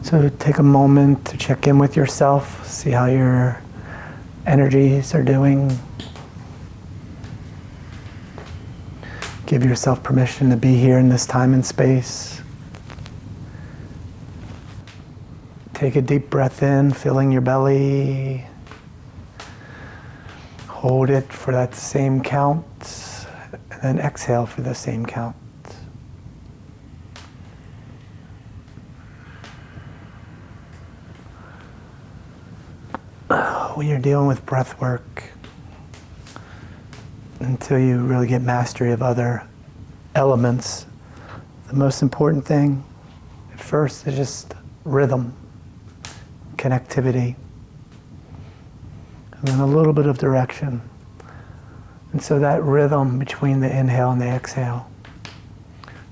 So take a moment to check in with yourself, see how your energies are doing. Give yourself permission to be here in this time and space. Take a deep breath in, filling your belly. Hold it for that same count, and then exhale for the same count. When you're dealing with breath work, until you really get mastery of other elements, the most important thing at first is just rhythm, connectivity, and then a little bit of direction. And so that rhythm between the inhale and the exhale,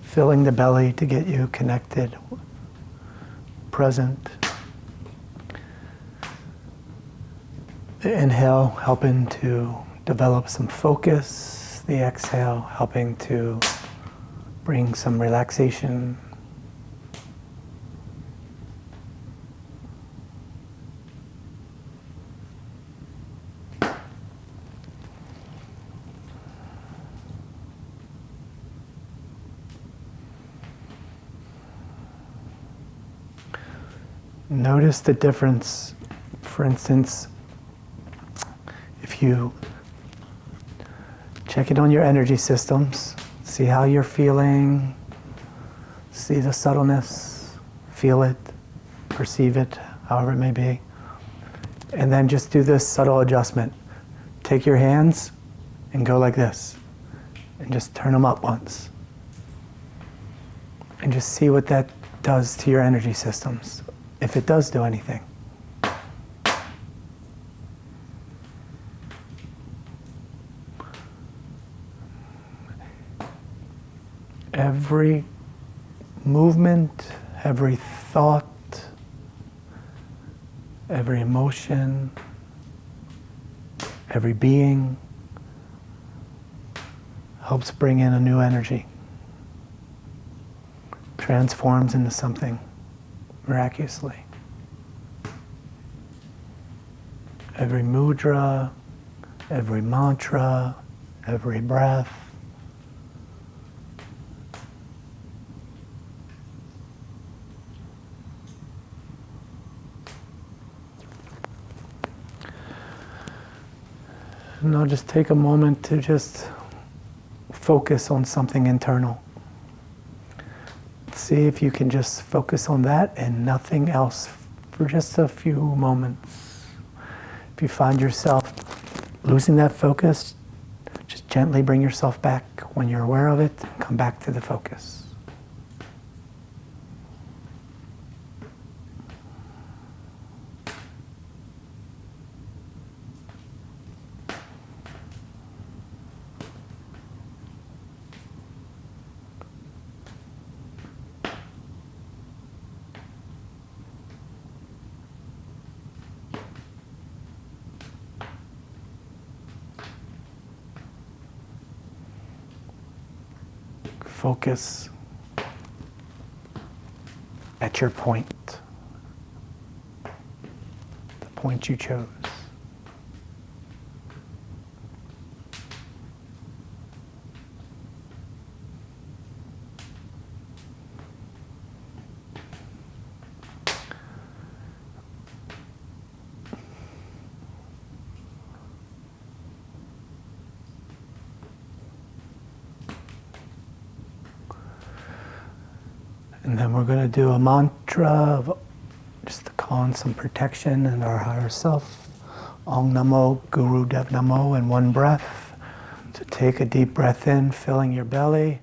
filling the belly to get you connected, present. The inhale helping to develop some focus, the exhale helping to bring some relaxation. Notice the difference. For instance, if you check in on your energy systems, see how you're feeling, see the subtleness, feel it, perceive it, however it may be. And then just do this subtle adjustment. Take your hands and go like this, and just turn them up once. And just see what that does to your energy systems, if it does do anything. Every movement, every thought, every emotion, every being helps bring in a new energy, transforms into something miraculously. Every mudra, every mantra, every breath, and I'll just take a moment to just focus on something internal. See if you can just focus on that and nothing else for just a few moments. If you find yourself losing that focus, just gently bring yourself back when you're aware of it, and come back to the focus. Focus at your point, the point you chose. And then we're going to do a mantra, just to call in some protection and our higher self. Om Namo Guru Dev Namo in one breath. So take a deep breath in, filling your belly.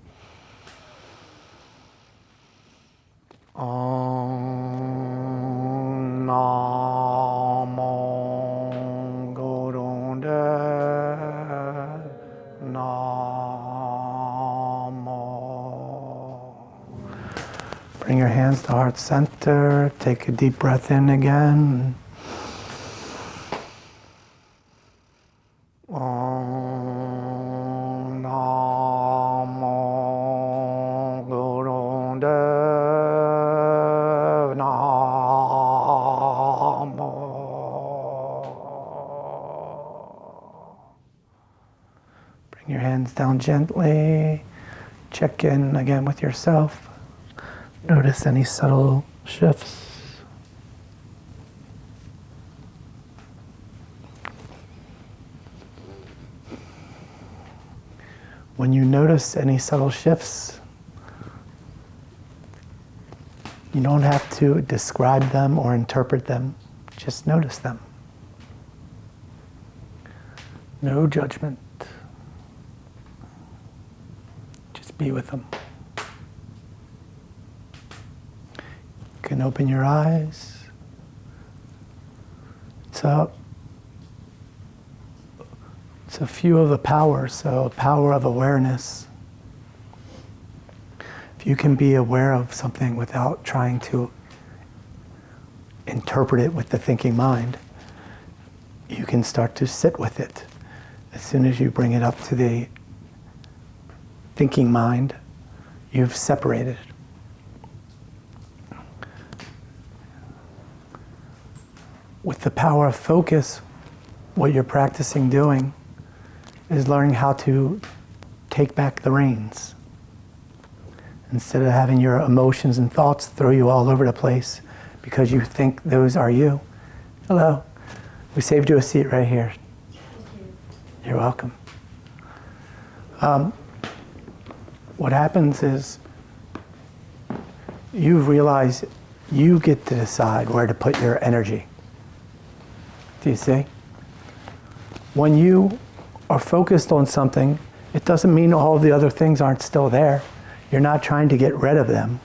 Om Namo Guru Dev Namo. Bring your hands to heart center. Take a deep breath in again. Om Namo Guru Dev Namo. hands down gently. Check in again with yourself. Notice any subtle shifts. When you notice any subtle shifts, you don't have to describe them or interpret them. Just notice them. No judgment. Just be with them. You can open your eyes. It's a few of the powers, so power of awareness. If you can be aware of something without trying to interpret it with the thinking mind, you can start to sit with it. As soon as you bring it up to the thinking mind, you've separated it. With the power of focus, what you're practicing doing is learning how to take back the reins. Instead of having your emotions and thoughts throw you all over the place because you think those are you. Hello. We saved you a seat right here. You're welcome. What happens is you realize you get to decide where to put your energy. Do you see? When you are focused on something, it doesn't mean all the other things aren't still there. You're not trying to get rid of them.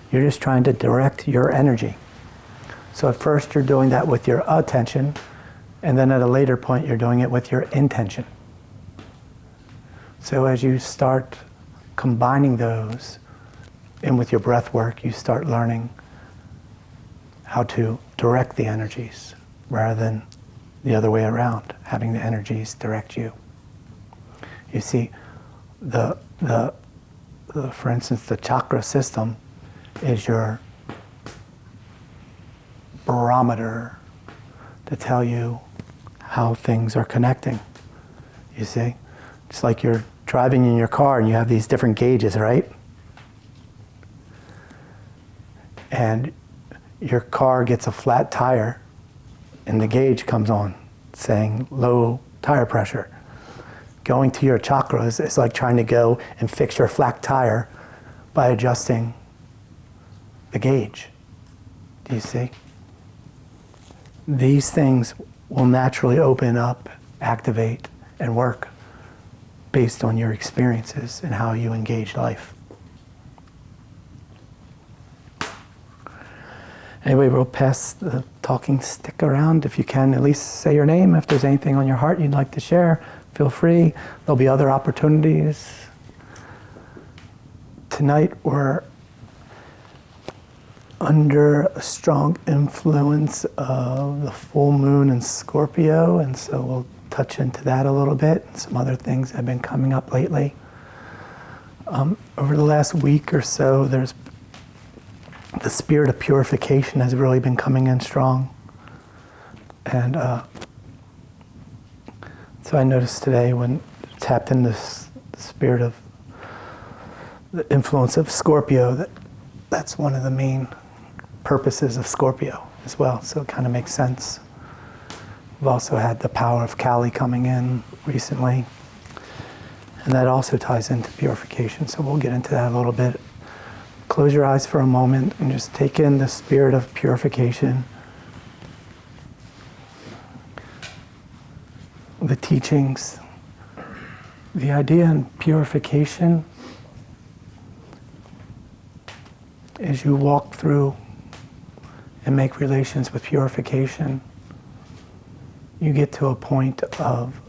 You're just trying to direct your energy. So at first you're doing that with your attention, and then at a later point you're doing it with your intention. So as you start combining those, and with your breath work, you start learning how to direct the energies rather than the other way around, having the energies direct you. You see, for instance, the chakra system is your barometer to tell you how things are connecting. You see? It's like you're driving in your car and you have these different gauges, right? And your car gets a flat tire and the gauge comes on saying low tire pressure. Going to your chakras is like trying to go and fix your flat tire by adjusting the gauge. Do you see? These things will naturally open up, activate, and work based on your experiences and how you engage life. Anyway, we'll pass the talking stick around. If you can, at least say your name. If there's anything on your heart you'd like to share, feel free. There'll be other opportunities. Tonight we're under a strong influence of the full moon in Scorpio, and so we'll touch into that a little bit. Some other things have been coming up lately. Over the last week or so, there's the spirit of purification has really been coming in strong. And so I noticed today when I tapped in this spirit of the influence of Scorpio, that's one of the main purposes of Scorpio as well, so it kind of makes sense. We've also had the power of Kali coming in recently, and that also ties into purification, so we'll get into that a little bit. Close your eyes for a moment and just take in the spirit of purification. The teachings, the idea in purification as you walk through and make relations with purification, you get to a point of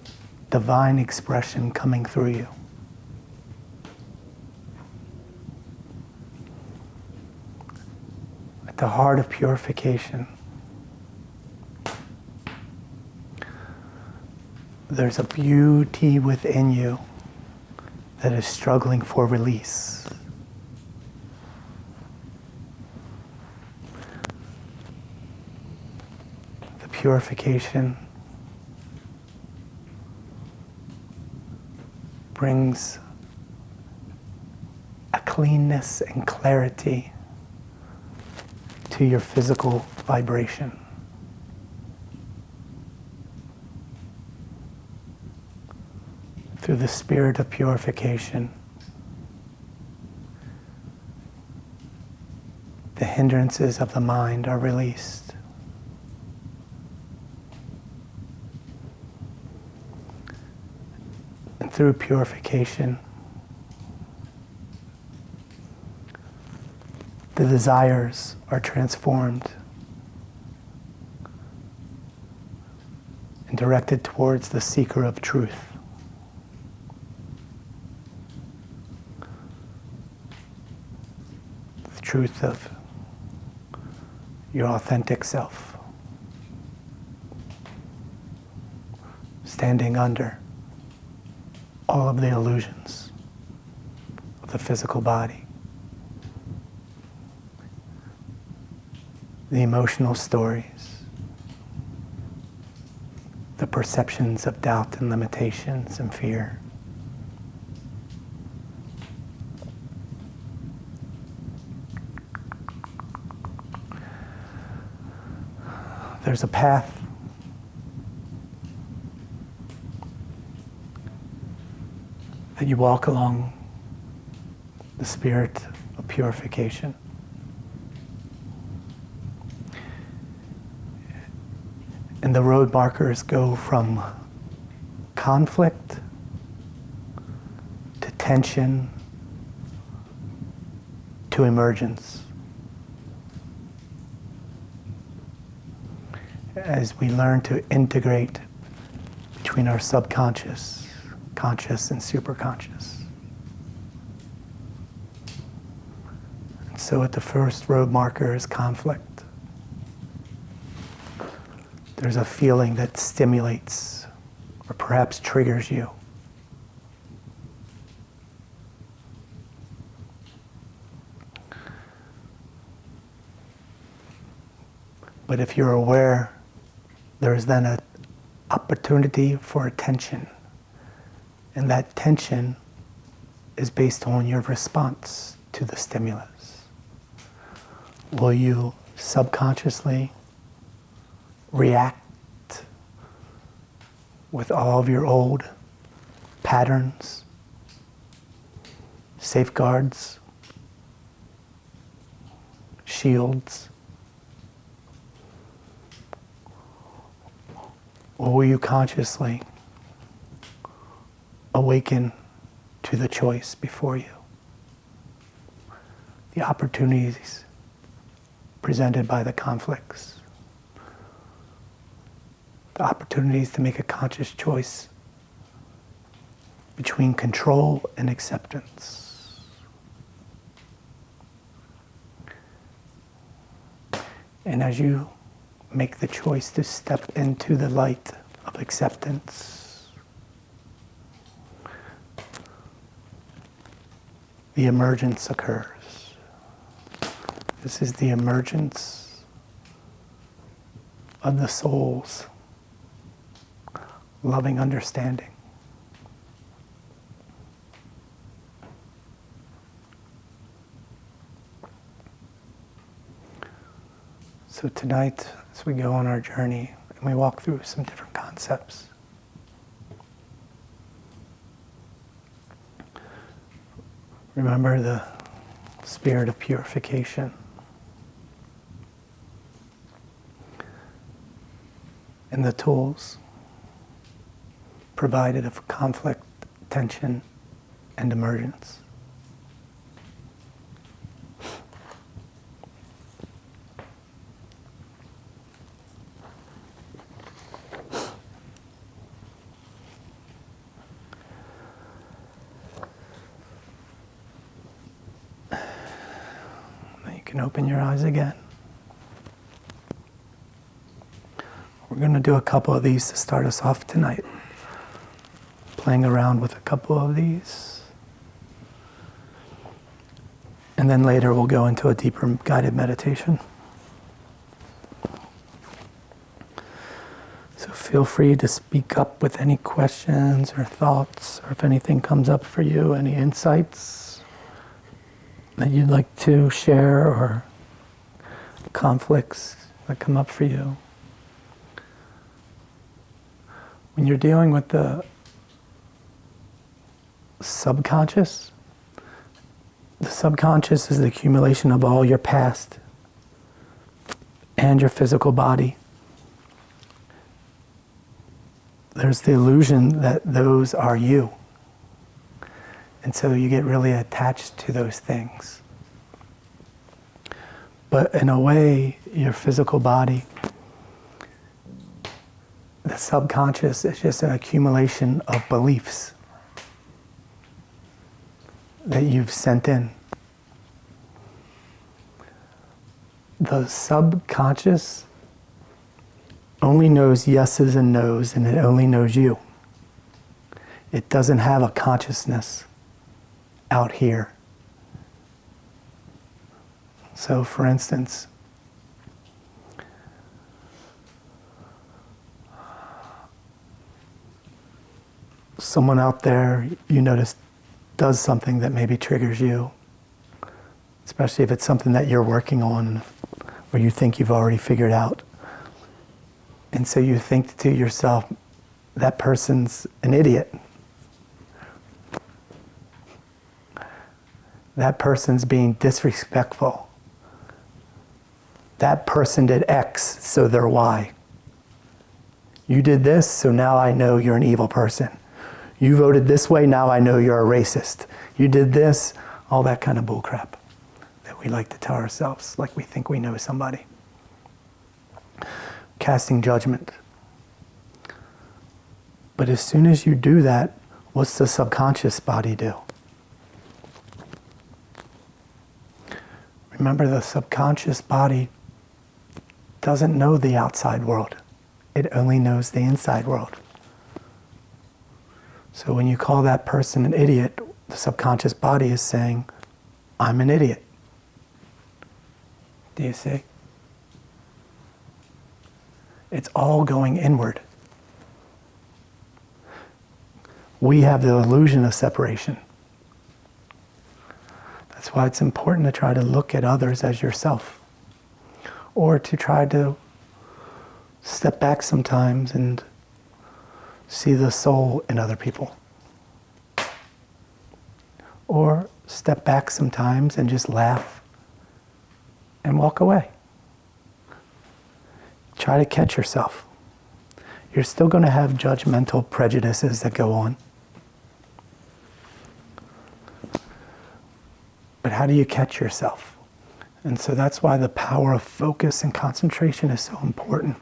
divine expression coming through you. At the heart of purification, there's a beauty within you that is struggling for release. The purification brings a cleanness and clarity to your physical vibration. Through the spirit of purification, the hindrances of the mind are released. And through purification, the desires are transformed and directed towards the seeker of truth. The truth of your authentic self, standing under all of the illusions of the physical body, the emotional stories, the perceptions of doubt and limitations and fear. There's a path that you walk along, the spirit of purification. And the road markers go from conflict to tension to emergence. As we learn to integrate between our subconscious, conscious, and superconscious. And so at the first road marker is conflict. There's a feeling that stimulates or perhaps triggers you. But if you're aware, there is then an opportunity for attention. And that tension is based on your response to the stimulus. Will you subconsciously react with all of your old patterns, safeguards, shields? Or will you consciously awaken to the choice before you? The opportunities presented by the conflicts. The opportunities to make a conscious choice between control and acceptance. And as you make the choice to step into the light of acceptance, the emergence occurs. This is the emergence of the soul's loving understanding. So tonight, as we go on our journey and we walk through some different concepts, remember the spirit of purification and the tools provided of conflict, tension, and emergence. Now you can open your eyes again. We're going to do a couple of these to start us off tonight. Playing around with a couple of these. And then later we'll go into a deeper guided meditation. So feel free to speak up with any questions or thoughts, or if anything comes up for you, any insights that you'd like to share, or conflicts that come up for you. When you're dealing with the subconscious is the accumulation of all your past and your physical body. There's the illusion that those are you. And so you get really attached to those things. But in a way, your physical body, the subconscious is just an accumulation of beliefs that you've sent in. The subconscious only knows yeses and nos, and it only knows you. It doesn't have a consciousness out here. So, for instance, someone out there you notice does something that maybe triggers you, especially if it's something that you're working on or you think you've already figured out. And so you think to yourself, that person's an idiot. That person's being disrespectful. That person did X, so they're Y. You did this, so now I know you're an evil person. You voted this way, now I know you're a racist. You did this, all that kind of bullcrap that we like to tell ourselves, like we think we know somebody. Casting judgment. But as soon as you do that, what's the subconscious body do? Remember, the subconscious body doesn't know the outside world. It only knows the inside world. So when you call that person an idiot, the subconscious body is saying, I'm an idiot. Do you see? It's all going inward. We have the illusion of separation. That's why it's important to try to look at others as yourself, or to try to step back sometimes and see the soul in other people. Or step back sometimes and just laugh and walk away. Try to catch yourself. You're still going to have judgmental prejudices that go on. But how do you catch yourself? And so that's why the power of focus and concentration is so important.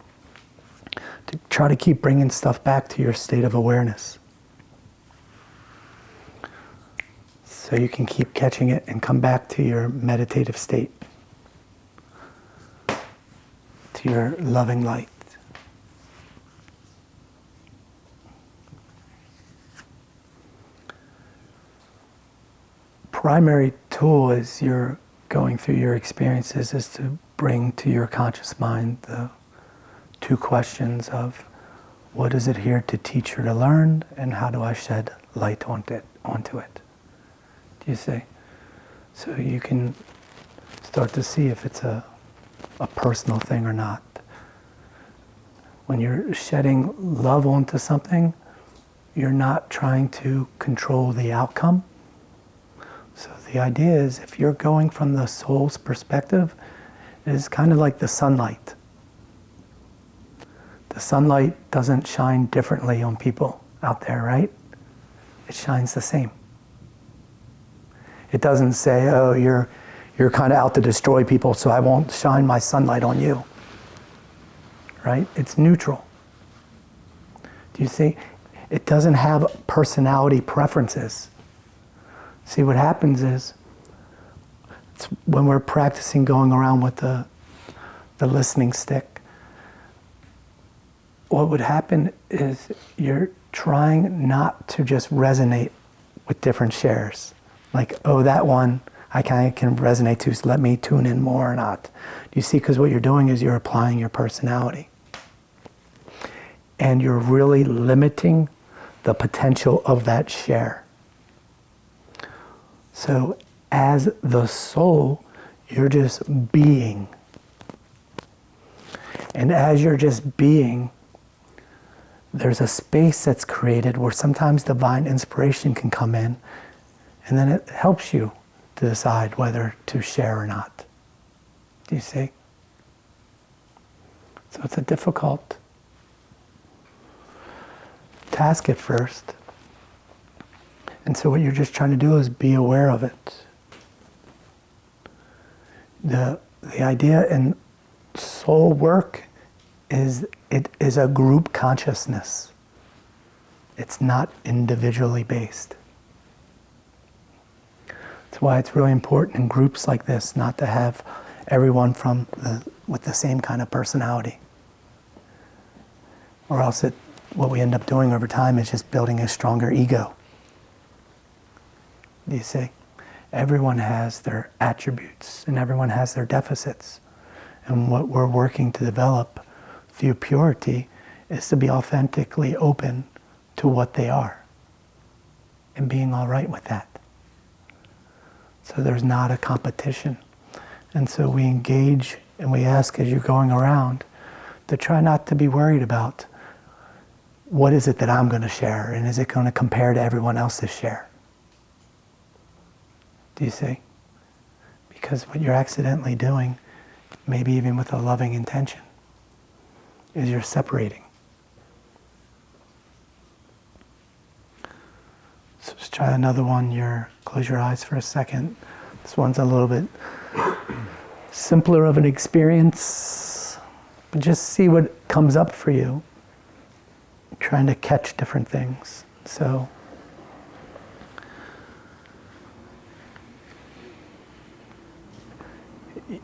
To try to keep bringing stuff back to your state of awareness. So you can keep catching it and come back to your meditative state. To your loving light. Primary tool as you're going through your experiences is to bring to your conscious mind the two questions of what is it here to teach or to learn, and how do I shed light onto it? Do you see? So you can start to see if it's a personal thing or not. When you're shedding love onto something, you're not trying to control the outcome. So the idea is, if you're going from the soul's perspective, it is kind of like the sunlight. The sunlight doesn't shine differently on people out there, right? It shines the same. It doesn't say, oh, you're kind of out to destroy people, so I won't shine my sunlight on you. Right? It's neutral. Do you see? It doesn't have personality preferences. See, what happens is, it's when we're practicing going around with the listening stick, what would happen is you're trying not to just resonate with different shares. Like, oh, that one I kind of can resonate to, so let me tune in more or not. Do you see? Because what you're doing is you're applying your personality. and you're really limiting the potential of that share. So as the soul, you're just being. And as you're just being, there's a space that's created where sometimes divine inspiration can come in, and then it helps you to decide whether to share or not. Do you see? So it's a difficult task at first. And so what you're just trying to do is be aware of it. The idea in soul work is it is a group consciousness. It's not individually based. That's why it's really important in groups like this not to have everyone with the same kind of personality. Or else what we end up doing over time is just building a stronger ego. Do you see? Everyone has their attributes and everyone has their deficits. And what we're working to develop through purity is to be authentically open to what they are and being all right with that. So there's not a competition. And so we engage and we ask as you're going around to try not to be worried about what is it that I'm going to share and is it going to compare to everyone else's share. Do you see? Because what you're accidentally doing, maybe even with a loving intention, is you're separating. So just try another one. Close your eyes for a second. This one's a little bit simpler of an experience, but just see what comes up for you. Trying to catch different things. So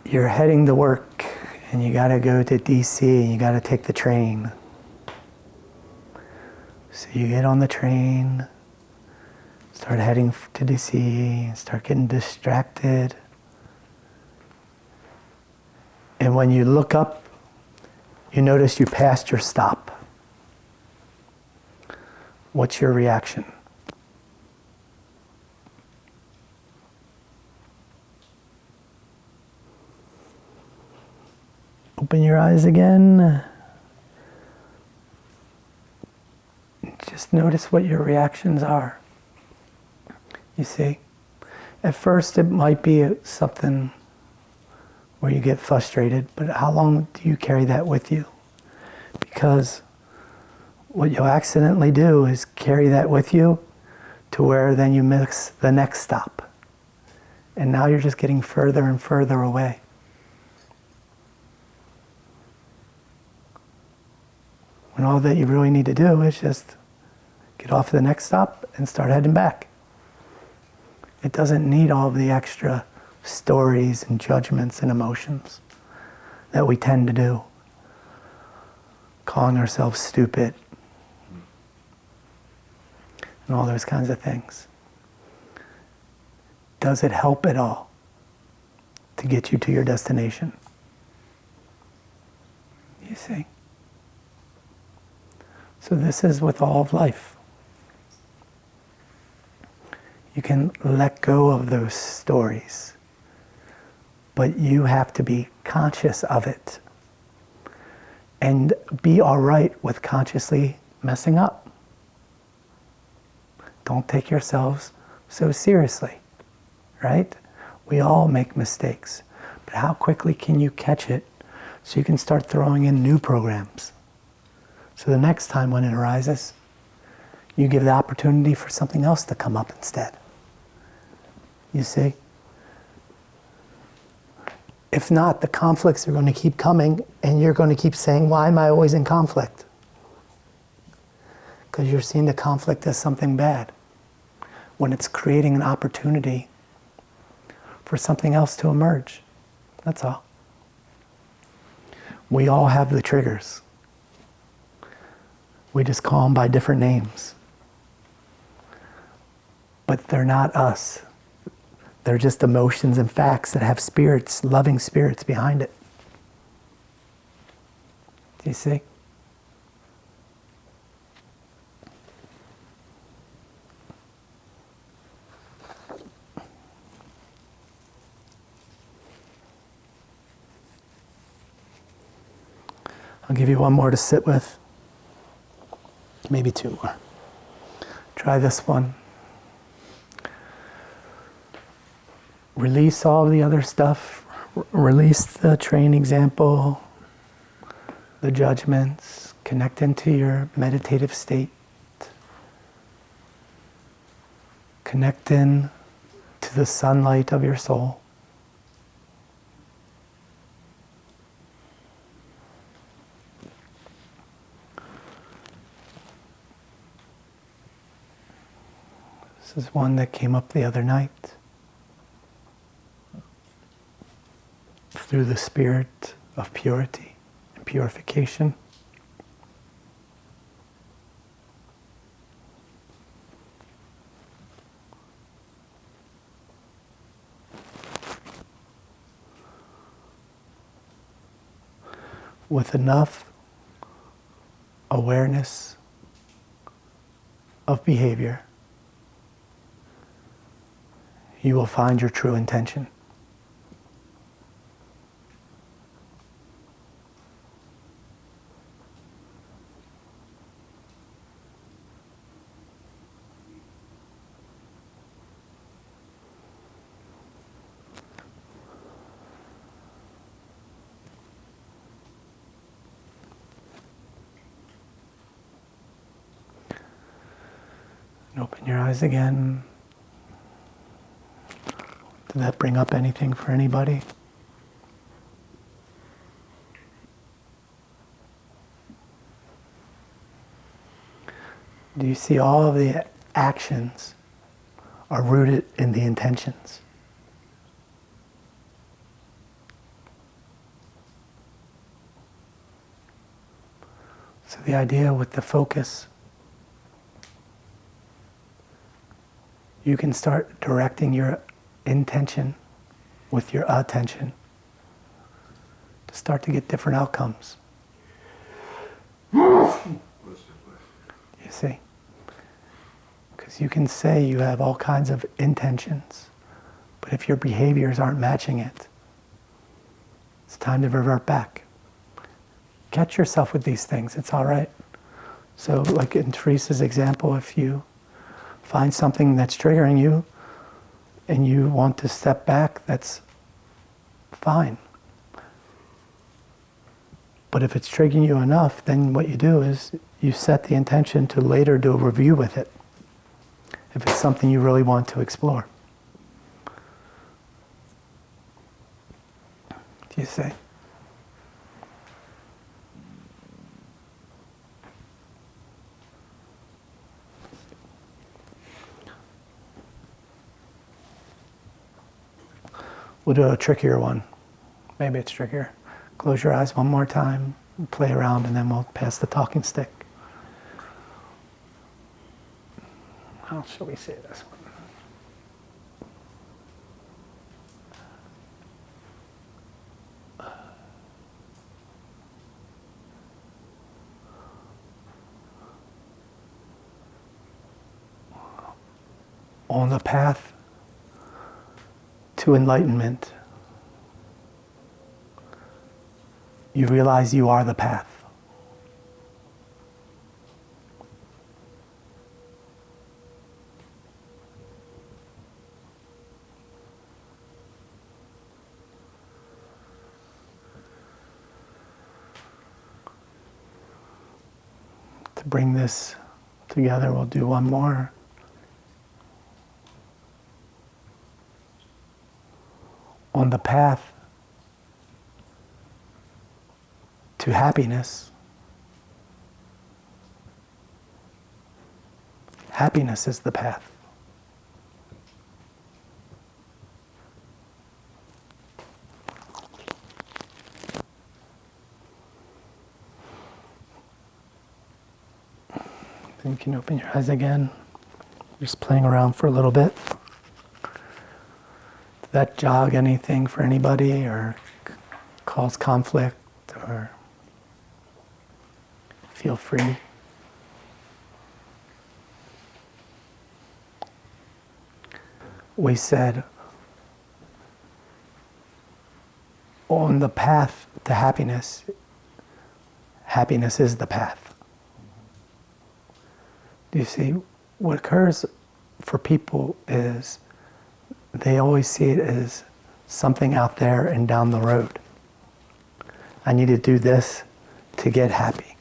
you're heading to work and you got to go to DC and you got to take the train. So you get on the train, start heading to DC, start getting distracted. And when you look up, you notice you passed your stop. What's your reaction? Open your eyes again. Just notice what your reactions are. You see? At first it might be something where you get frustrated, but how long do you carry that with you? Because what you'll accidentally do is carry that with you to where then you miss the next stop. And now you're just getting further and further away. When all that you really need to do is just get off the next stop and start heading back. It doesn't need all of the extra stories and judgments and emotions that we tend to do. Calling ourselves stupid. And all those kinds of things. Does it help at all to get you to your destination? You see? So this is with all of life. You can let go of those stories, but you have to be conscious of it and be all right with consciously messing up. Don't take yourselves so seriously, right? We all make mistakes, but how quickly can you catch it so you can start throwing in new programs? So the next time when it arises, you give the opportunity for something else to come up instead. You see? If not, the conflicts are going to keep coming and you're going to keep saying, why am I always in conflict? Because you're seeing the conflict as something bad, when it's creating an opportunity for something else to emerge. That's all. We all have the triggers. We just call them by different names. But they're not us. They're just emotions and facts that have spirits, loving spirits behind it. Do you see? I'll give you one more to sit with. Maybe two more. Try this one. Release all the other stuff. Release the train example, the judgments. Connect into your meditative state. Connect in to the sunlight of your soul. This is one that came up the other night. Through the spirit of purity and purification. With enough awareness of behavior, you will find your true intention. And open your eyes again. Did that bring up anything for anybody? Do you see all of the actions are rooted in the intentions? So the idea with the focus, you can start directing your intention with your attention to start to get different outcomes. You see? Because you can say you have all kinds of intentions, but if your behaviors aren't matching it, it's time to revert back. Catch yourself with these things, it's all right. So like in Teresa's example, if you find something that's triggering you and you want to step back, that's fine. But if it's triggering you enough, then what you do is you set the intention to later do a review with it, if it's something you really want to explore. Do you see? We'll do a trickier one. Maybe it's trickier. Close your eyes one more time, play around, and then we'll pass the talking stick. How shall we say this one? On the path to enlightenment, you realize you are the path. To bring this together, we'll do one more. On the path to happiness, happiness is the path. Then you can open your eyes again, just playing around for a little bit. That jog anything for anybody or cause conflict, or feel free. We said on the path to happiness, happiness is the path. Do you see? What occurs for people is they always see it as something out there and down the road. I need to do this to get happy.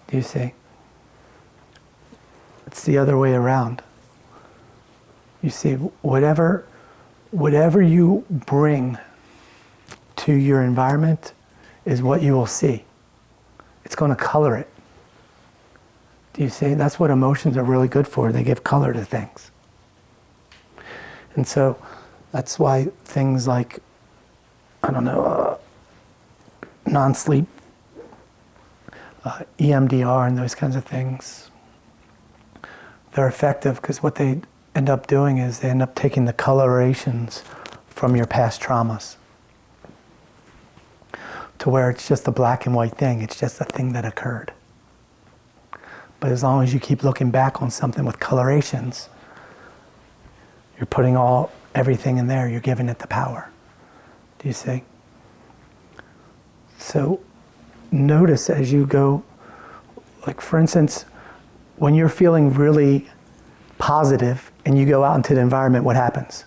Do you see? It's the other way around. You see, whatever you bring to your environment is what you will see. It's going to color it. Do you see? That's what emotions are really good for. They give color to things. And so that's why things like, non-sleep, EMDR and those kinds of things, they're effective because what they end up doing is they end up taking the colorations from your past traumas to where it's just a black and white thing. It's just a thing that occurred. But as long as you keep looking back on something with colorations, you're putting everything in there, you're giving it the power. Do you see? So notice as you go, like for instance, when you're feeling really positive and you go out into the environment, what happens?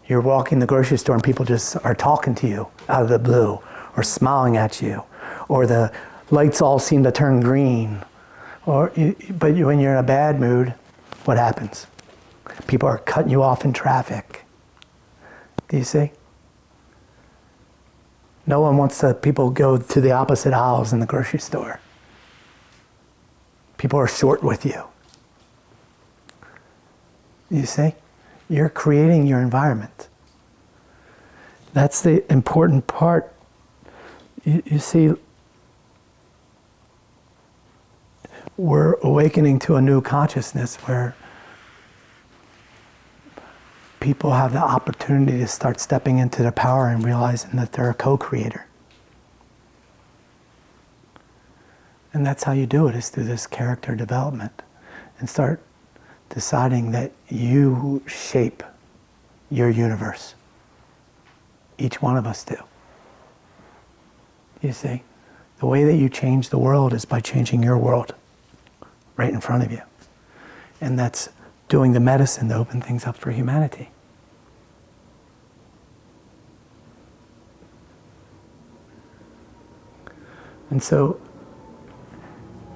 You're walking the grocery store and people just are talking to you out of the blue or smiling at you, or the lights all seem to turn green. But when you're in a bad mood, what happens? People are cutting you off in traffic. Do you see? No one wants people go to the opposite aisles in the grocery store. People are short with you. You see? You're creating your environment. That's the important part. You see, we're awakening to a new consciousness where people have the opportunity to start stepping into their power and realizing that they're a co-creator. And that's how you do it, is through this character development. And start deciding that you shape your universe. Each one of us do. You see? The way that you change the world is by changing your world right in front of you. And that's doing the medicine to open things up for humanity. And so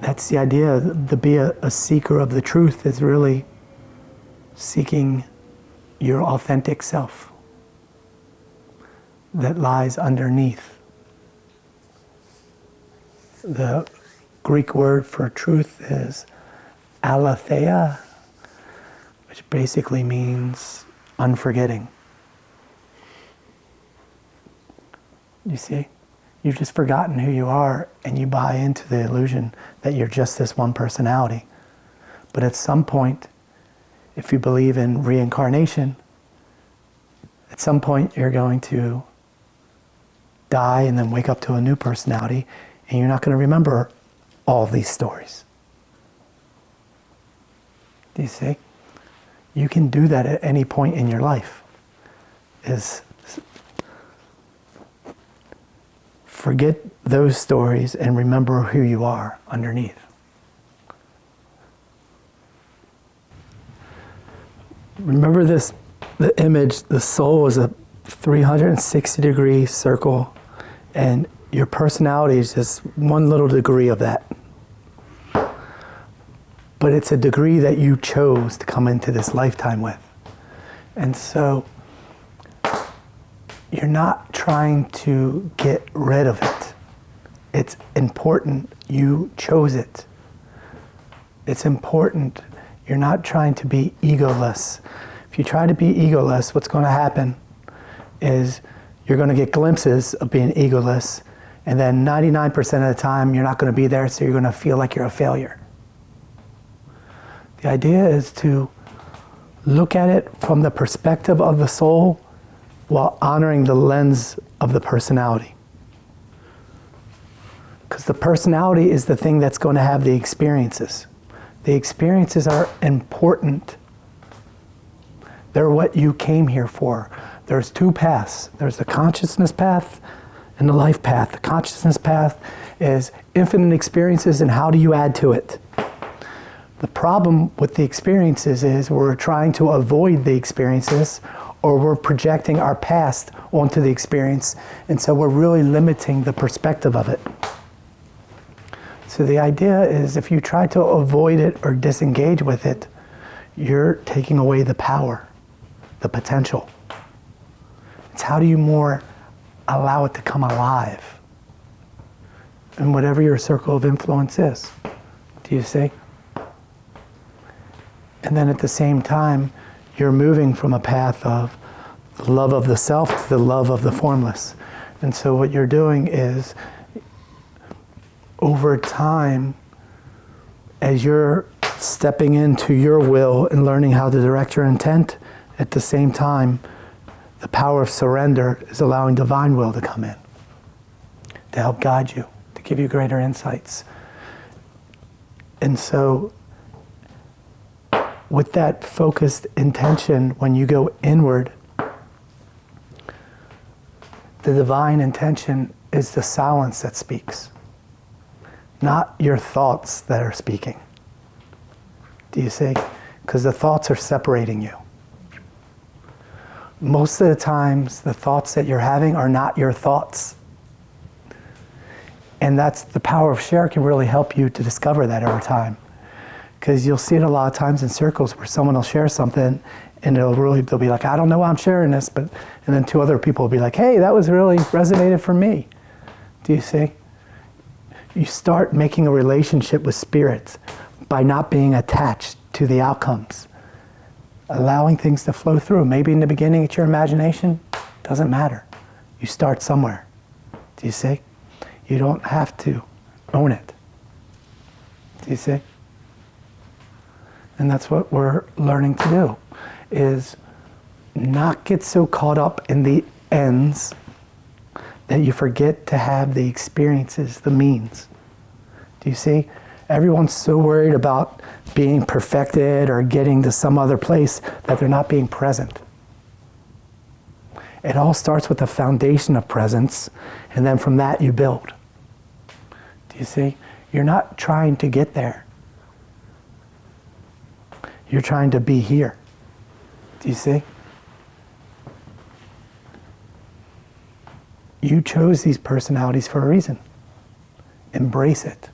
that's the idea. To be a seeker of the truth is really seeking your authentic self that lies underneath. The Greek word for truth is aletheia, which basically means unforgetting. You see? You've just forgotten who you are, and you buy into the illusion that you're just this one personality. But at some point, if you believe in reincarnation, at some point you're going to die and then wake up to a new personality, and you're not going to remember all of these stories. Do you see? You can do that at any point in your life. Forget those stories and remember who you are underneath. Remember this, the image, the soul is a 360-degree circle, and your personality is just one little degree of that. But it's a degree that you chose to come into this lifetime with. And so you're not trying to get rid of it. It's important you chose it. It's important you're not trying to be egoless. If you try to be egoless, what's going to happen is you're going to get glimpses of being egoless, and then 99% of the time you're not going to be there, so you're going to feel like you're a failure. The idea is to look at it from the perspective of the soul while honoring the lens of the personality. Because the personality is the thing that's going to have the experiences. The experiences are important. They're what you came here for. There's two paths. There's the consciousness path and the life path. The consciousness path is infinite experiences, and how do you add to it? The problem with the experiences is we're trying to avoid the experiences, or we're projecting our past onto the experience, and so we're really limiting the perspective of it. So the idea is if you try to avoid it or disengage with it, you're taking away the power, the potential. It's how do you more allow it to come alive in whatever your circle of influence is. Do you see? And then at the same time, you're moving from a path of the love of the self to the love of the formless. And so what you're doing is, over time, as you're stepping into your will and learning how to direct your intent, at the same time, the power of surrender is allowing divine will to come in, to help guide you, to give you greater insights. And so, with that focused intention, when you go inward, the divine intention is the silence that speaks, not your thoughts that are speaking. Do you see? Because the thoughts are separating you. Most of the times, the thoughts that you're having are not your thoughts. And that's the power of share can really help you to discover that over time. Because you'll see it a lot of times in circles where someone will share something and they'll be like, I don't know why I'm sharing this, and then two other people will be like, hey, that was really resonated for me. Do you see? You start making a relationship with spirits by not being attached to the outcomes, allowing things to flow through. Maybe in the beginning it's your imagination, doesn't matter. You start somewhere. Do you see? You don't have to own it. Do you see? And that's what we're learning to do, is not get so caught up in the ends that you forget to have the experiences, the means. Do you see? Everyone's so worried about being perfected or getting to some other place that they're not being present. It all starts with a foundation of presence, and then from that you build. Do you see? You're not trying to get there. You're trying to be here. Do you see? You chose these personalities for a reason. Embrace it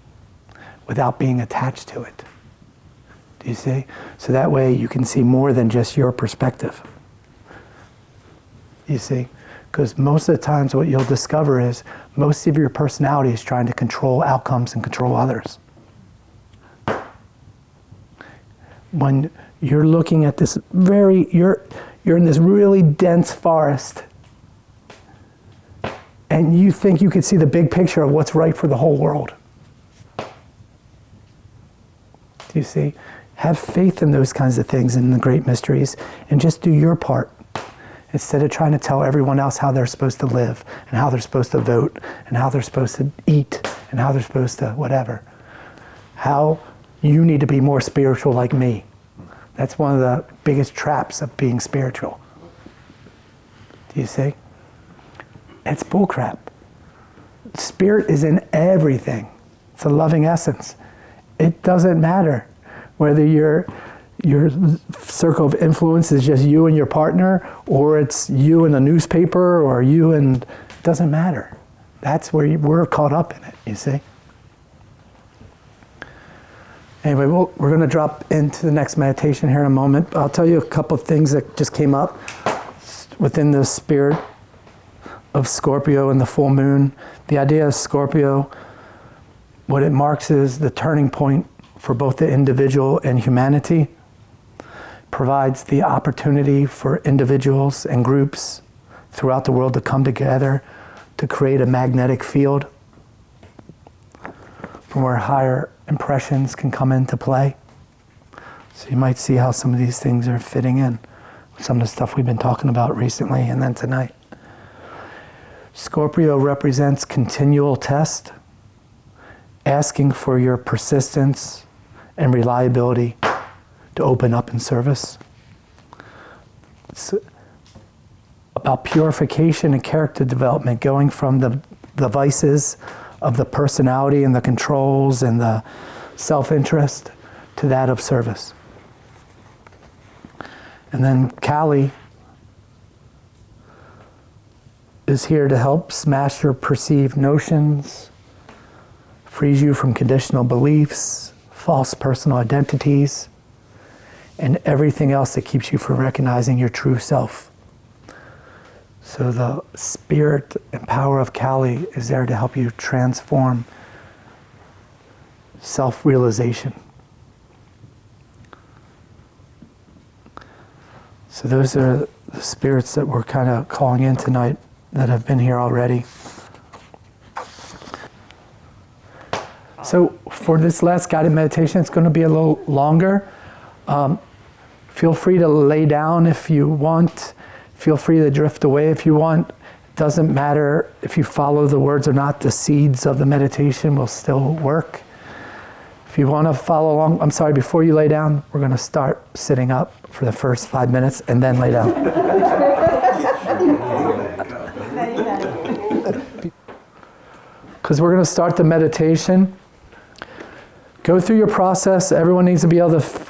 without being attached to it. Do you see? So that way you can see more than just your perspective. You see? Because most of the times what you'll discover is most of your personality is trying to control outcomes and control others. When you're looking at this you're in this really dense forest, and you think you could see the big picture of what's right for the whole world. Do you see? Have faith in those kinds of things, in the great mysteries, and just do your part. Instead of trying to tell everyone else how they're supposed to live, and how they're supposed to vote, and how they're supposed to eat, and how they're supposed to whatever. How you need to be more spiritual like me. That's one of the biggest traps of being spiritual. Do you see? It's bullcrap. Spirit is in everything. It's a loving essence. It doesn't matter whether your circle of influence is just you and your partner, or it's you and a newspaper, or you and... It doesn't matter. That's where we're caught up in it, you see? Anyway, we're going to drop into the next meditation here in a moment. I'll tell you a couple of things that just came up within the spirit of Scorpio and the full moon. The idea of Scorpio, what it marks is the turning point for both the individual and humanity. Provides the opportunity for individuals and groups throughout the world to come together to create a magnetic field from where higher impressions can come into play. So you might see how some of these things are fitting in with some of the stuff we've been talking about recently and then tonight. Scorpio represents continual test, asking for your persistence and reliability to open up in service. It's about purification and character development, going from the the vices of the personality and the controls and the self-interest to that of service. And then Kali is here to help smash your perceived notions, frees you from conditional beliefs, false personal identities, and everything else that keeps you from recognizing your true self. So the spirit and power of Kali is there to help you transform self-realization. So those are the spirits that we're kind of calling in tonight that have been here already. So for this last guided meditation, it's going to be a little longer. Feel free to lay down if you want. Feel free to drift away if you want. It doesn't matter if you follow the words or not. The seeds of the meditation will still work. If you want to follow along, I'm sorry, before you lay down, we're going to start sitting up for the first 5 minutes and then lay down. Because we're going to start the meditation. Go through your process. Everyone needs to be able to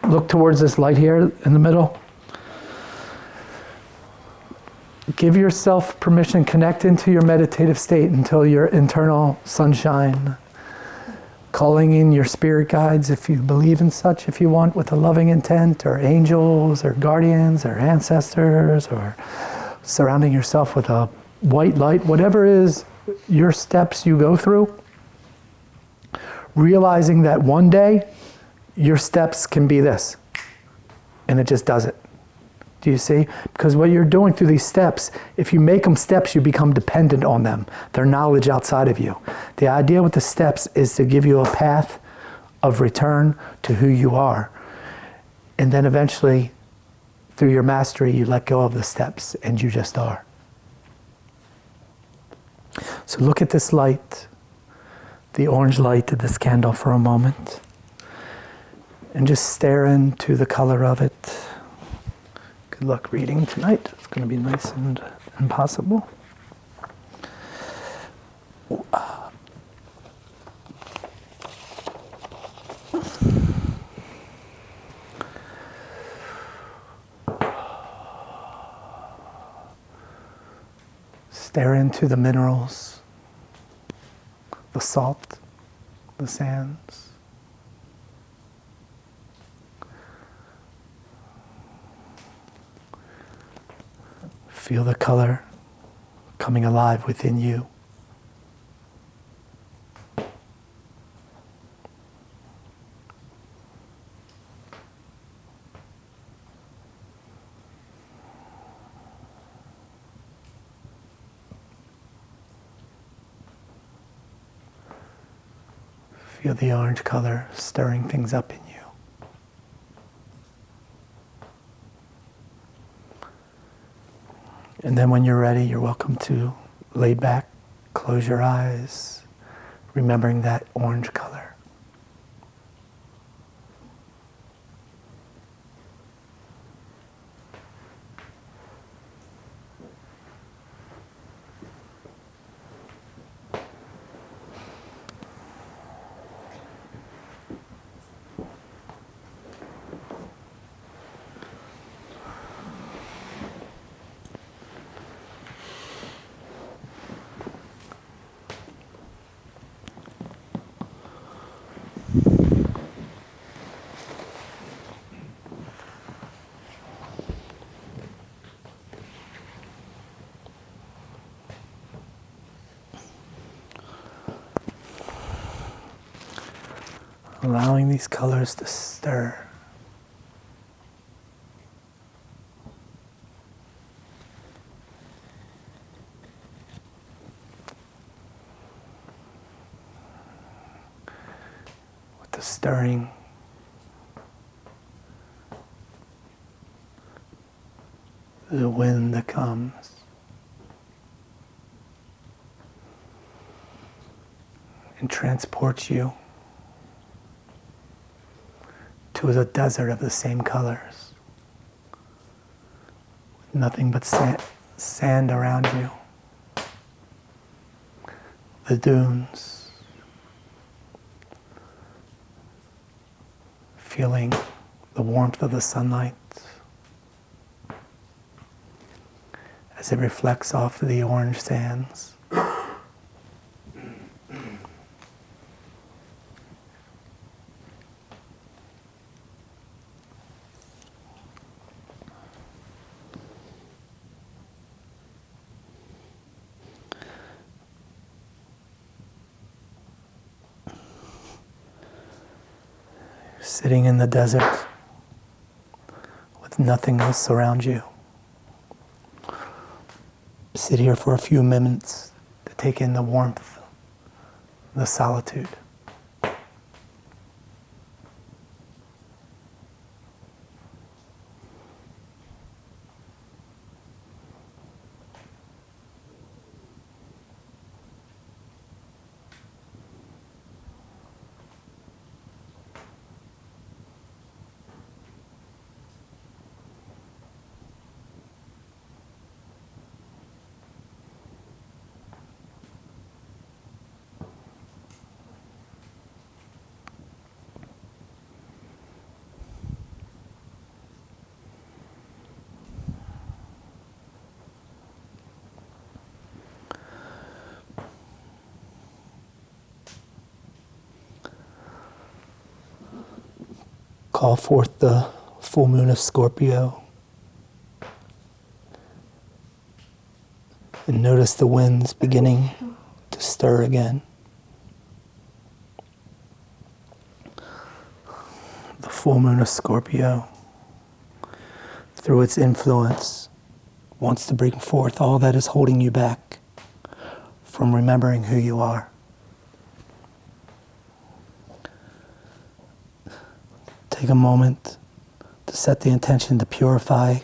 look towards this light here in the middle. Give yourself permission, connect into your meditative state until your internal sunshine. Calling in your spirit guides if you believe in such, if you want, with a loving intent, or angels, or guardians, or ancestors, or surrounding yourself with a white light, whatever is your steps you go through. Realizing that one day, your steps can be this, and it just does it. Do you see? Because what you're doing through these steps, if you make them steps, you become dependent on them. They're knowledge outside of you. The idea with the steps is to give you a path of return to who you are. And then eventually, through your mastery, you let go of the steps and you just are. So look at this light, the orange light of this candle for a moment. And just stare into the color of it. Good luck reading tonight. It's going to be nice and impossible. Stare into the minerals, the salt, the sands. Feel the color coming alive within you. Feel the orange color stirring things up in you. And then when you're ready, you're welcome to lay back, close your eyes, remembering that orange color. Allowing these colors to stir. With the stirring, the wind that comes. And transports you to the desert of the same colors. Nothing but sand around you. the dunes, feeling the warmth of the sunlight as it reflects off of the orange sands. Sitting in the desert with nothing else around you. Sit here for a few minutes to take in the warmth, the solitude. Call forth the full moon of Scorpio and notice the winds beginning to stir again. The full moon of Scorpio, through its influence, wants to bring forth all that is holding you back from remembering who you are. Take a moment to set the intention to purify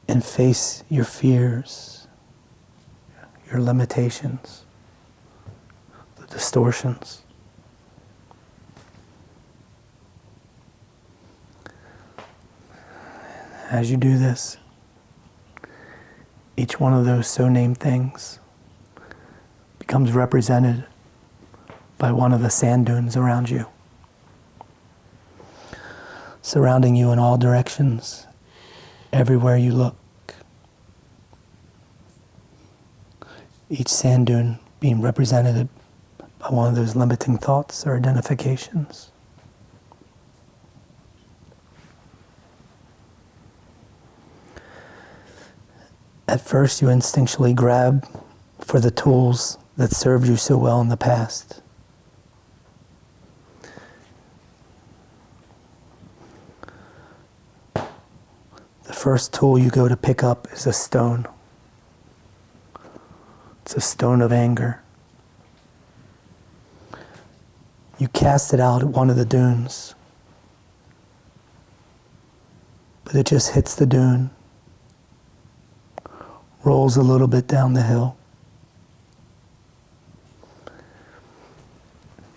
and face your fears, your limitations, the distortions. As you do this, each one of those so-named things becomes represented by one of the sand dunes around you, surrounding you in all directions, everywhere you look. Each sand dune being represented by one of those limiting thoughts or identifications. At first, you instinctually grab for the tools that served you so well in the past. The first tool you go to pick up is a stone. It's a stone of anger. You cast it out at one of the dunes, but it just hits the dune, rolls a little bit down the hill.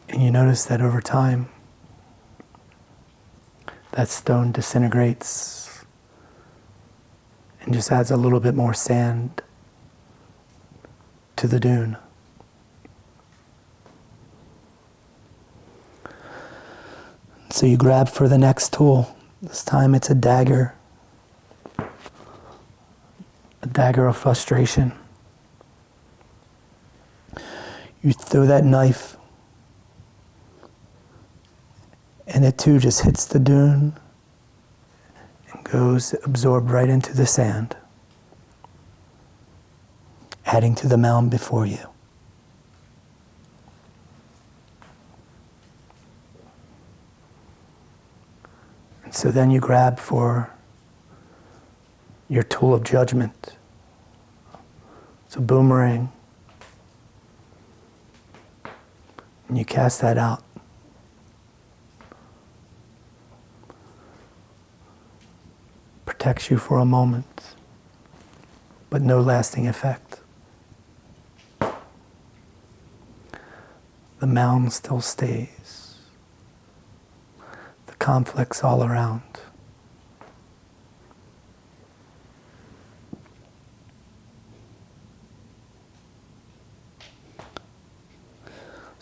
And you notice that over time, that stone disintegrates and just adds a little bit more sand to the dune. So you grab for the next tool. This time it's a dagger of frustration. You throw that knife, and it too just hits the dune and goes absorbed right into the sand, adding to the mound before you. And so then you grab for your tool of judgment. It's a boomerang. And you cast that out. Protects you for a moment, but no lasting effect. The mound still stays. The conflict's all around.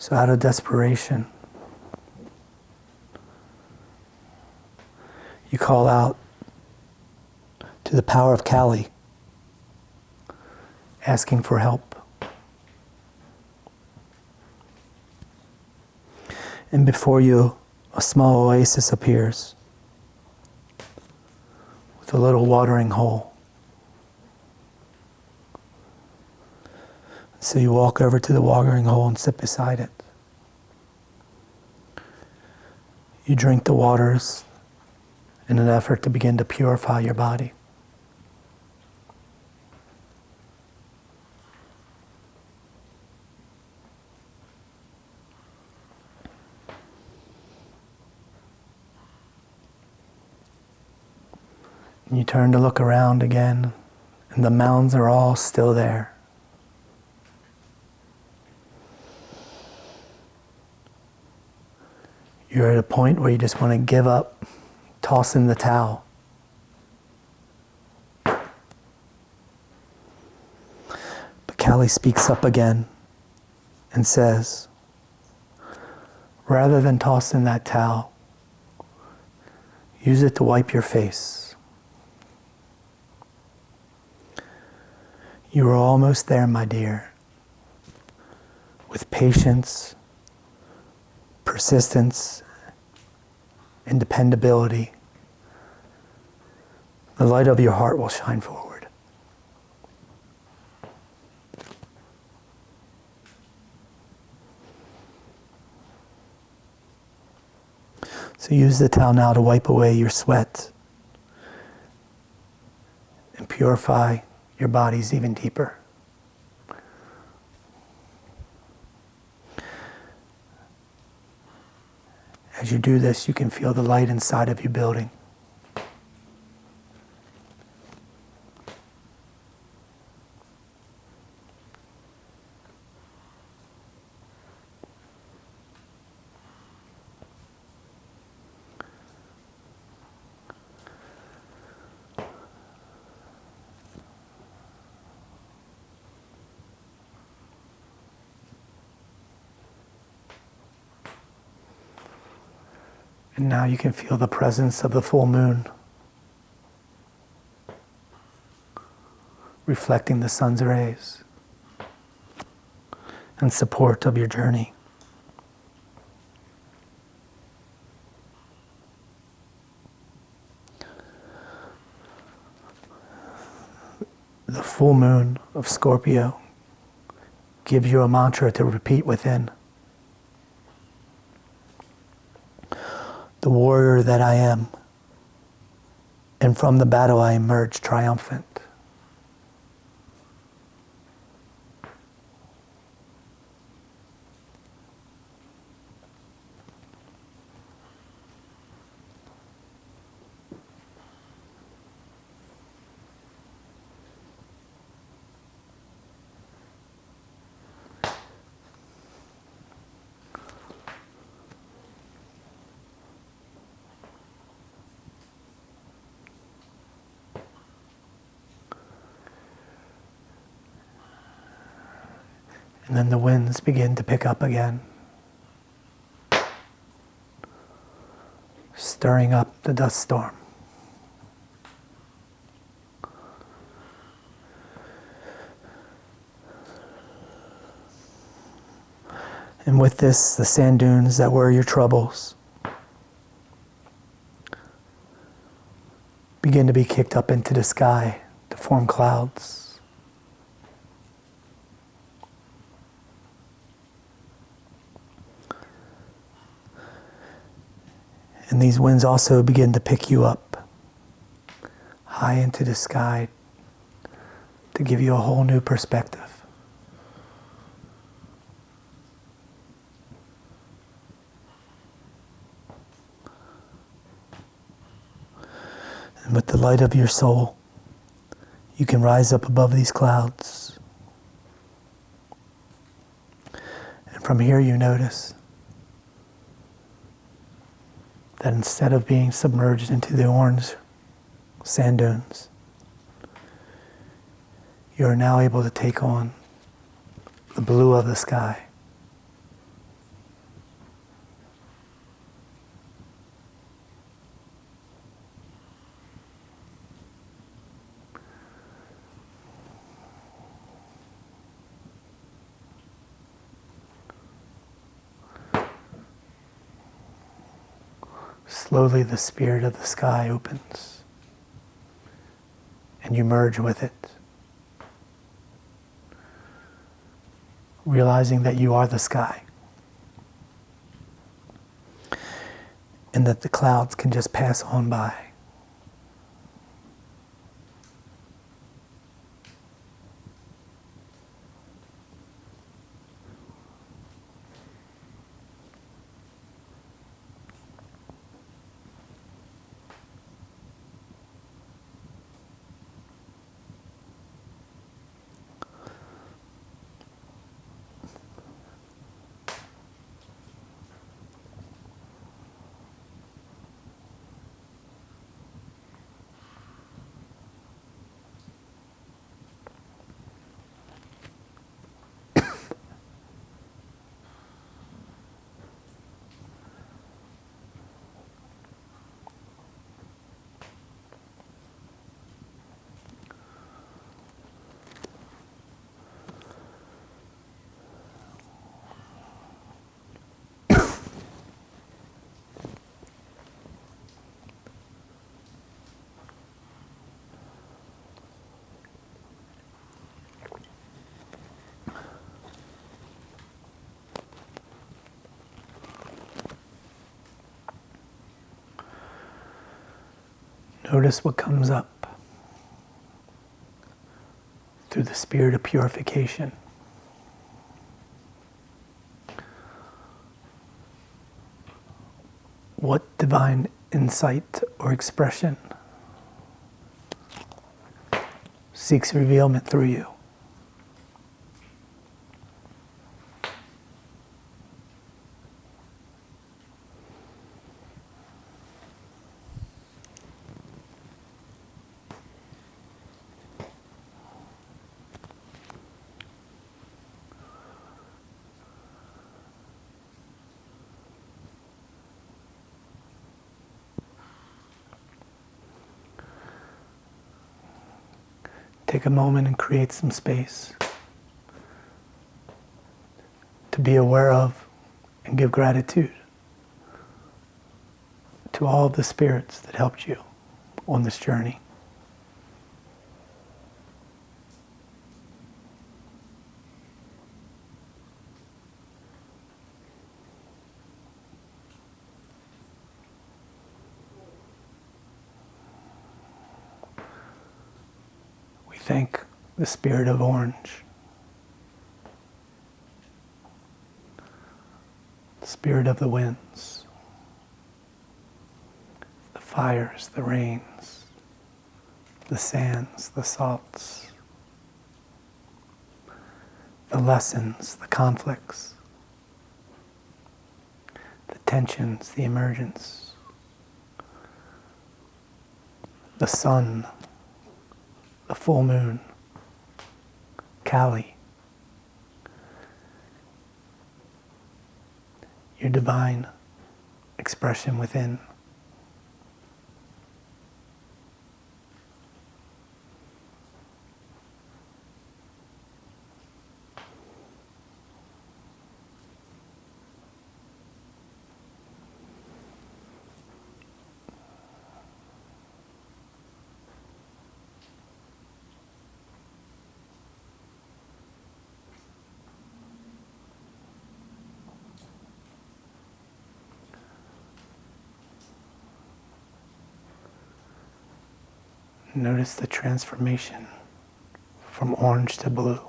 So out of desperation, you call out to the power of Kali, asking for help. And before you, a small oasis appears with a little watering hole. So you walk over to the watering hole and sit beside it. You drink the waters in an effort to begin to purify your body. And you turn to look around again, and the mounds are all still there. You're at a point where you just want to give up, toss in the towel. But Kali speaks up again and says, rather than toss in that towel, use it to wipe your face. You are almost there, my dear. With patience, persistence, and dependability, the light of your heart will shine forward. So use the towel now to wipe away your sweat and purify your bodies even deeper. As you do this, you can feel the light inside of you building. And now you can feel the presence of the full moon reflecting the sun's rays in support of your journey. The full moon of Scorpio gives you a mantra to repeat within. The warrior that I am, and from the battle I emerge triumphant. And then the winds begin to pick up again, stirring up the dust storm. And with this, the sand dunes that were your troubles begin to be kicked up into the sky to form clouds. And these winds also begin to pick you up high into the sky to give you a whole new perspective. And with the light of your soul, you can rise up above these clouds. And from here you notice that instead of being submerged into the orange sand dunes, you are now able to take on the blue of the sky. slowly the spirit of the sky opens and you merge with it, realizing that you are the sky and that the clouds can just pass on by. Notice what comes up through the spirit of purification. What divine insight or expression seeks revealment through you? Take a moment and create some space to be aware of and give gratitude to all of the spirits that helped you on this journey. Thank the spirit of orange, the spirit of the winds, the fires, the rains, the sands, the salts, the lessons, the conflicts, the tensions, the emergence, the sun, the full moon, Kali, your divine expression within. Notice the transformation from orange to blue.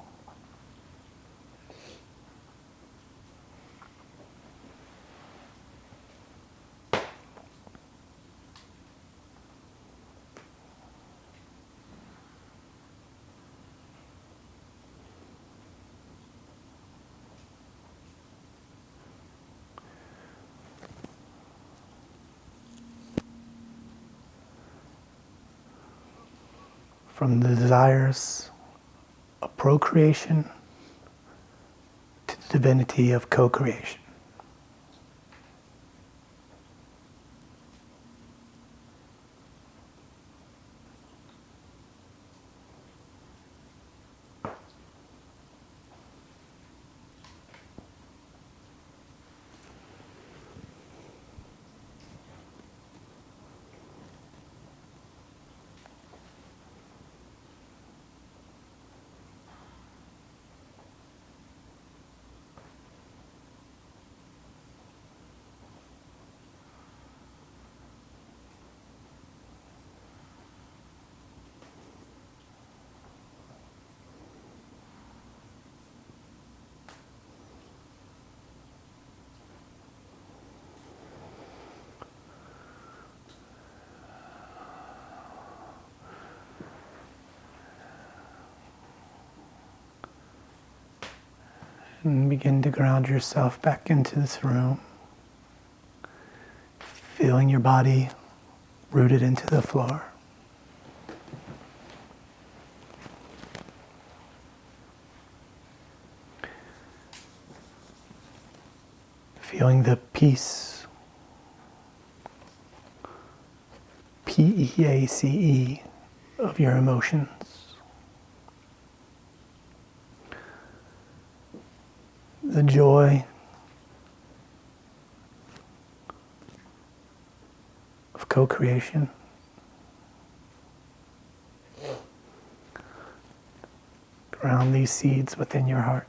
From the desires of procreation to the divinity of co-creation. And begin to ground yourself back into this room, feeling your body rooted into the floor. Feeling the peace, P-E-A-C-E, of your emotions. The joy of co-creation. Ground these seeds within your heart.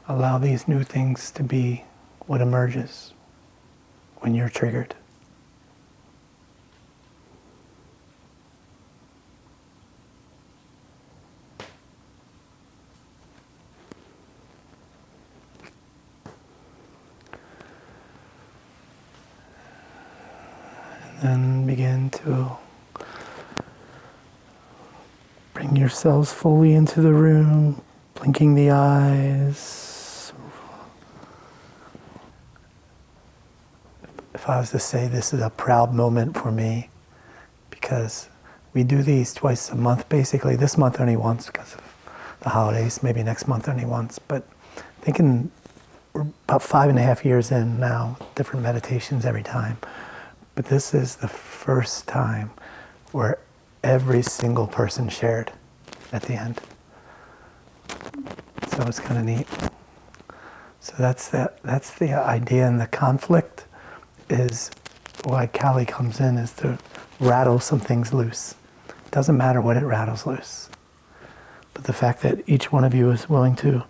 Allow these new things to be what emerges when you're triggered. And then begin to bring yourselves fully into the room, blinking the eyes. If I was to say this is a proud moment for me, because we do these twice a month, basically. This month only once because of the holidays, maybe next month only once, but thinking we're about 5.5 years in now, different meditations every time. But this is the first time where every single person shared at the end. So it's kind of neat. So that's the idea, and the conflict is why Kali comes in, is to rattle some things loose. It doesn't matter what it rattles loose. But the fact that each one of you is willing to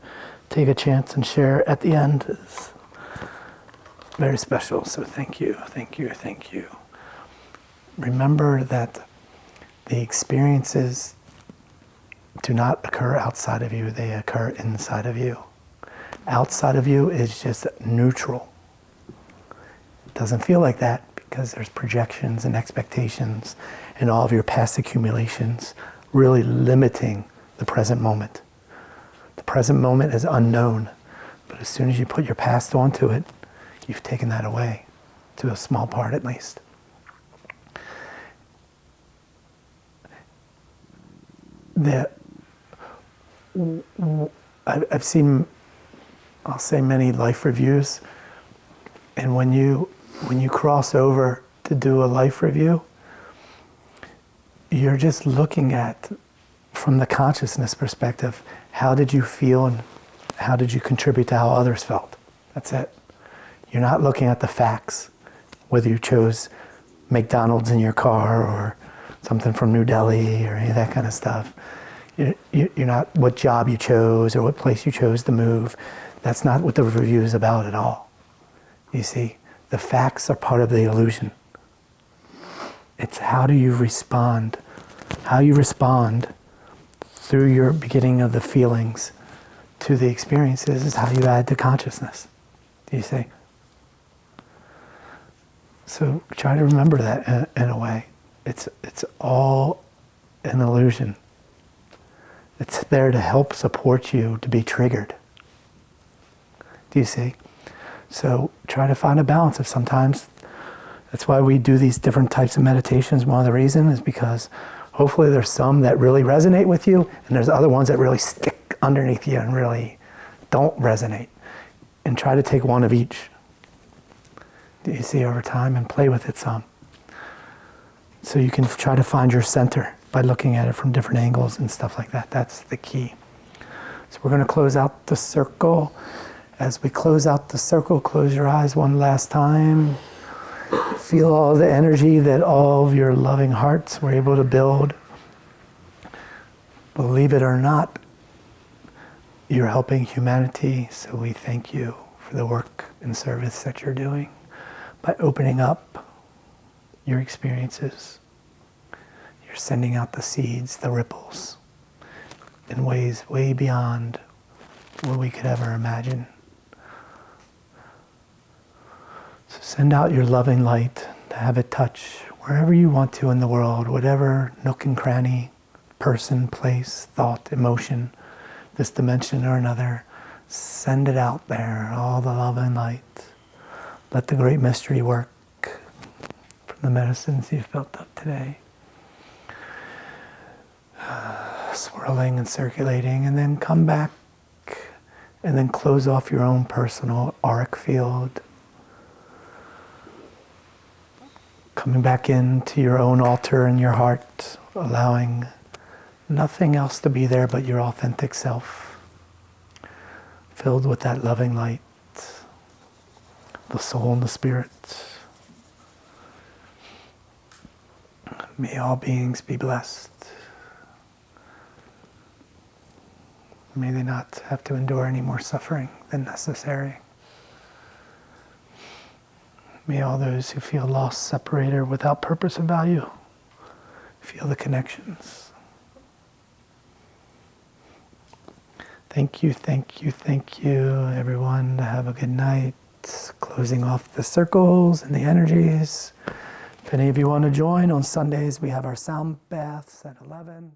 take a chance and share at the end is very special. So thank you, thank you, thank you. Remember that the experiences do not occur outside of you, they occur inside of you. Outside of you is just neutral. It doesn't feel like that because there's projections and expectations and all of your past accumulations really limiting the present moment. The present moment is unknown, but as soon as you put your past onto it, you've taken that away, to a small part at least. I've seen, I'll say, many life reviews, and when you cross over to do a life review, you're just looking at, from the consciousness perspective, how did you feel and how did you contribute to how others felt? That's it. You're not looking at the facts, whether you chose McDonald's in your car or something from New Delhi or any of that kind of stuff. You're not what job you chose or what place you chose to move. That's not what the review is about at all. You see, the facts are part of the illusion. It's how do you respond? How you respond through your beginning of the feelings to the experiences is how you add to consciousness. Do you see? So try to remember that in a way. It's all an illusion. It's there to help support you to be triggered. Do you see? So try to find a balance. If sometimes, that's why we do these different types of meditations. One of the reasons is because hopefully there's some that really resonate with you, and there's other ones that really stick underneath you and really don't resonate. And try to take one of each. Do you see, over time, and play with it some. So you can try to find your center by looking at it from different angles and stuff like that. That's the key. So we're going to close out the circle. As we close out the circle, close your eyes one last time. Feel all the energy that all of your loving hearts were able to build. Believe it or not, you're helping humanity, so we thank you for the work and service that you're doing by opening up your experiences. You're sending out the seeds, the ripples, in ways way beyond what we could ever imagine. So send out your loving light to have it touch wherever you want to in the world, whatever nook and cranny, person, place, thought, emotion, this dimension or another. Send it out there, all the love and light. Let the great mystery work from the medicines you've built up today. Swirling and circulating, and then come back and then close off your own personal auric field. Coming back into your own altar in your heart, allowing nothing else to be there but your authentic self, filled with that loving light, the soul and the spirit. May all beings be blessed. May they not have to endure any more suffering than necessary. May all those who feel lost, separated, or without purpose or value feel the connections. Thank you, thank you, thank you, everyone. Have a good night. Closing off the circles and the energies. If any of you want to join, on Sundays we have our sound baths at 11.